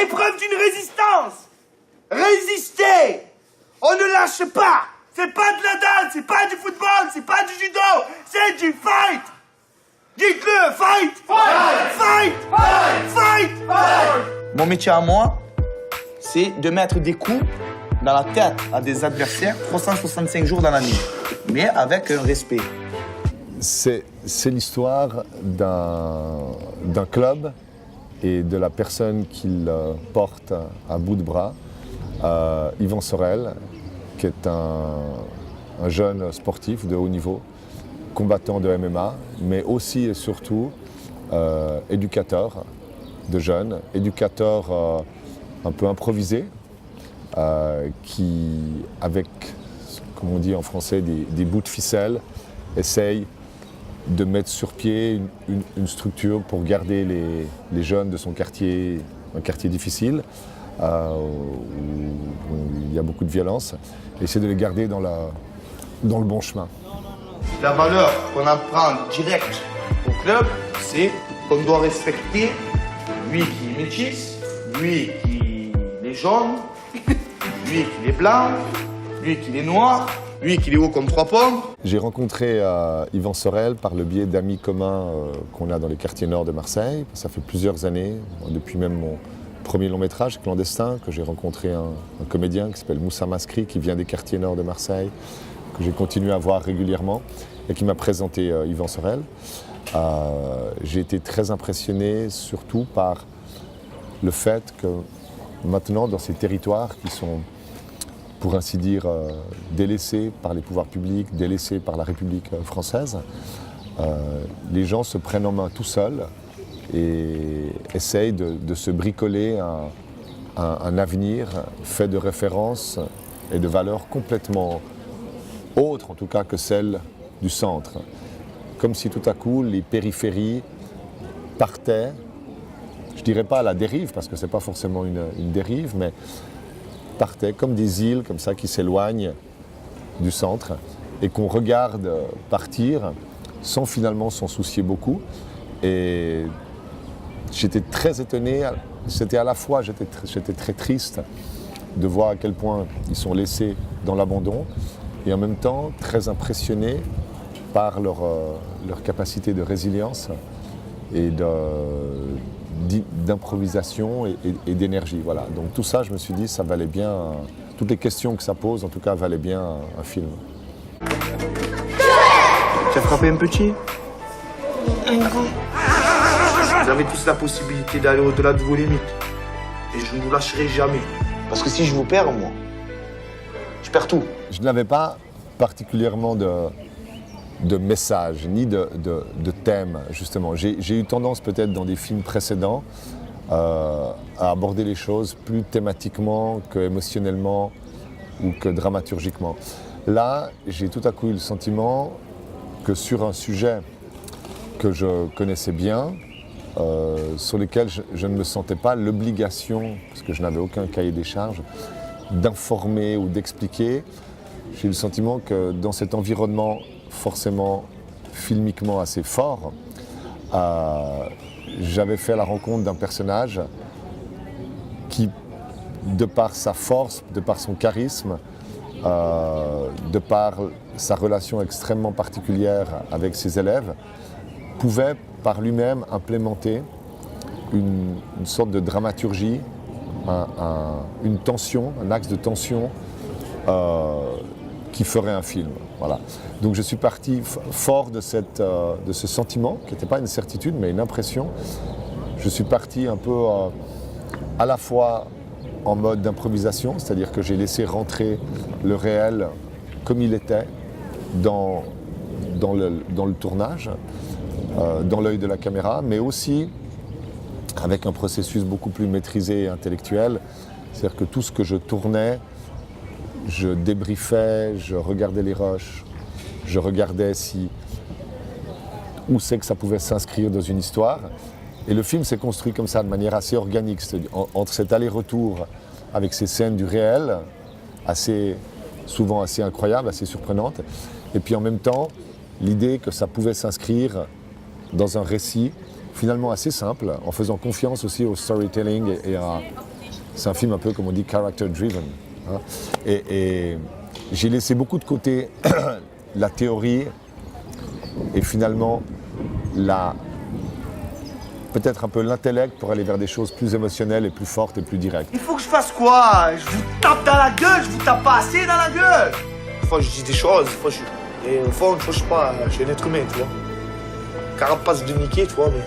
Épreuve d'une résistance. Résister. On ne lâche pas. C'est pas de la danse, c'est pas du football, c'est pas du judo, c'est du fight. Dites-le, fight. Fight. Fight. Fight. Fight. Fight. Mon métier à moi, c'est de mettre des coups dans la tête à des adversaires 365 jours dans l'année, mais avec un respect. C'est l'histoire d'un club et de la personne qu'il porte à bout de bras, Yvan Sorel, qui est un jeune sportif de haut niveau, combattant de MMA, mais aussi et surtout éducateur de jeunes, éducateur un peu improvisé, qui, avec, comme on dit en français, des bouts de ficelle, essaye de mettre sur pied une structure pour garder les jeunes de son quartier, un quartier difficile, où il y a beaucoup de violence, et essayer de les garder dans le bon chemin. La valeur qu'on apprend direct au club, c'est qu'on doit respecter lui qui est métis, lui qui est jaune, lui qui est blanc, lui qui est noir, lui qui est haut comme 3 pommes. J'ai rencontré Yvan Sorel par le biais d'amis communs qu'on a dans les quartiers nord de Marseille. Ça fait plusieurs années, depuis même mon premier long métrage, Clandestin, que j'ai rencontré un comédien qui s'appelle Moussa Maskri, qui vient des quartiers nord de Marseille, que j'ai continué à voir régulièrement et qui m'a présenté Yvan Sorel. J'ai été très impressionné surtout par le fait que maintenant, dans ces territoires qui sont, pour ainsi dire, délaissés par les pouvoirs publics, délaissés par la République française, les gens se prennent en main tout seuls et essayent de se bricoler un avenir fait de références et de valeurs complètement autres, en tout cas, que celles du centre. Comme si tout à coup, les périphéries partaient, je ne dirais pas à la dérive, parce que ce n'est pas forcément une dérive, mais partaient comme des îles comme ça qui s'éloignent du centre et qu'on regarde partir sans finalement s'en soucier beaucoup. Et j'étais très étonné, c'était à la fois, j'étais très triste de voir à quel point ils sont laissés dans l'abandon et en même temps très impressionné par leur capacité de résilience et d'improvisation et d'énergie. Voilà. Donc tout ça, je me suis dit, ça valait bien, toutes les questions que ça pose, en tout cas, valaient bien un film. Tu as frappé un petit? Un grand. Vous avez tous la possibilité d'aller au-delà de vos limites. Et je ne vous lâcherai jamais. Parce que si je vous perds, moi, je perds tout. Je n'avais pas particulièrement de message, ni de thème, justement. J'ai eu tendance, peut-être dans des films précédents, à aborder les choses plus thématiquement que émotionnellement ou que dramaturgiquement. Là, j'ai tout à coup eu le sentiment que sur un sujet que je connaissais bien, sur lequel je ne me sentais pas l'obligation, parce que je n'avais aucun cahier des charges, d'informer ou d'expliquer, j'ai eu le sentiment que dans cet environnement forcément filmiquement assez fort, j'avais fait la rencontre d'un personnage qui, de par sa force, de par son charisme, de par sa relation extrêmement particulière avec ses élèves, pouvait par lui-même implémenter une sorte de dramaturgie, une tension, un axe de tension qui ferait un film. Voilà. Donc je suis parti fort de ce sentiment, qui n'était pas une certitude, mais une impression. Je suis parti un peu à la fois en mode d'improvisation, c'est-à-dire que j'ai laissé rentrer le réel comme il était dans le tournage, dans l'œil de la caméra, mais aussi avec un processus beaucoup plus maîtrisé et intellectuel. C'est-à-dire que tout ce que je tournais, je débriefais, je regardais les rushs, je regardais où c'est que ça pouvait s'inscrire dans une histoire. Et le film s'est construit comme ça, de manière assez organique, entre cet aller-retour avec ces scènes du réel, souvent assez incroyables, assez surprenantes, et puis en même temps, l'idée que ça pouvait s'inscrire dans un récit finalement assez simple, en faisant confiance aussi au storytelling c'est un film un peu, comme on dit, character driven. Hein. Et j'ai laissé beaucoup de côté la théorie et finalement peut-être un peu l'intellect pour aller vers des choses plus émotionnelles et plus fortes et plus directes. Il faut que je fasse quoi? Je vous tape dans la gueule, je vous tape pas assez dans la gueule. Des fois je dis des choses, des fois et au fond, je sais pas, je suis un être humain, tu vois. Carapace de niquer, tu vois, mais